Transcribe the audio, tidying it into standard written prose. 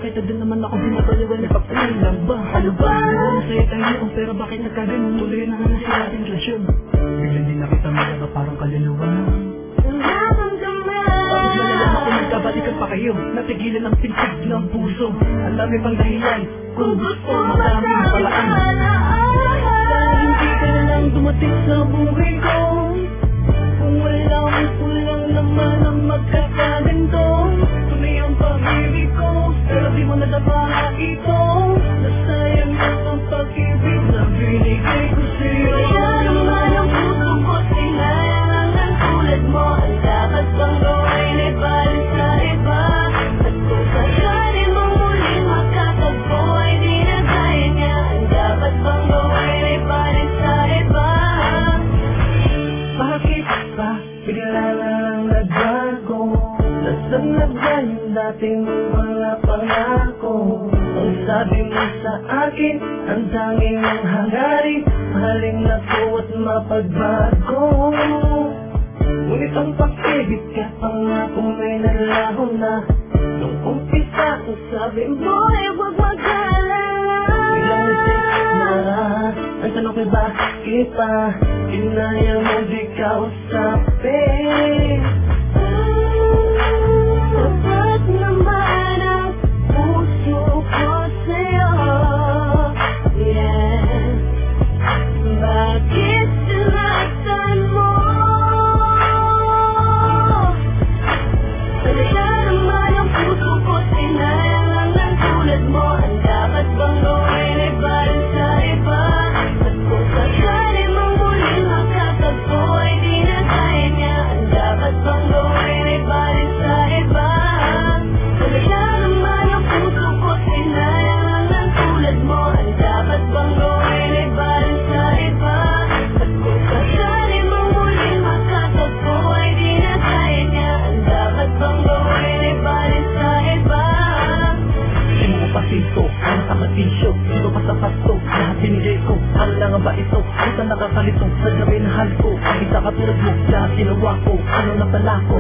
kita din naman ako binabaliwan. Nagpapayin lang ba? Ano ba? Masaya tayo pero bakit nagkaganon? Tuloy na nga sa ating relasyon. Biglang di na kita malaga parang kaluluwa. Bakit nalalang ako magkabalikan pa kayo? Natigilan ang pinsig ng puso. Ang dami pang dahilan kung gusto maraming palaan. Hindi ka na lang dumating sa buhay ko. Kung wala akong kulang naman ang magkakaganto. Tunay ang pag-ibig ko pero di mo nadama ito. Nasayang na ang pag-ibig na binigay ko sa'yo. Kaya naman ang puso ko sinayang ang tulad mo. Ang dapat bang gawin ay balik sa iba? At kung sakali mong muling makatagpo ay di na kaya niya. Ang dapat bang gawin ay balik sa iba? Bakit ba bigla lang nagbago? Nasaan na ba yung dating mga pangako? Ang sabi mo sa akin, ang tanging ng hangarin, mahaling ako at mapagbago. Ngunit ang pag-ibig ka pangakong may nalaho na. Nung umpisa ko sabi mo ay huwag mag-alala. Ilang isip na, ang tanong ko'y bakit pa inaya mo di kausapin? Sapat naman ang puso ko sa'yo. Yeah. Bakit sinaktan mo? Talaga naman ang puso ko sinayang ang tulad mo. Ang dapat bang gawin ay balik sa iba? At kung sakali mong muling makatagpo ay di na kaya niya. Ang dapat bang gawin ay balik sa iba? Talaga naman ang puso ko sinayang ang tulad mo. Ang dapat bang gawin ay balik sa iba? At kung sakali mong muling makatagpo ay di na kaya niya. Ang dapat bang gawin ay balik sa iba? Sino mo pa sito? Ano sa matisyo? Sino pa sa pasto? Lahat binigay ko. Ano lang ba ito? Ano sa nakakalito? Sa gabi na hal ko? Ang isa katulad mo, lahat ginawa ko. Ano na pala ko?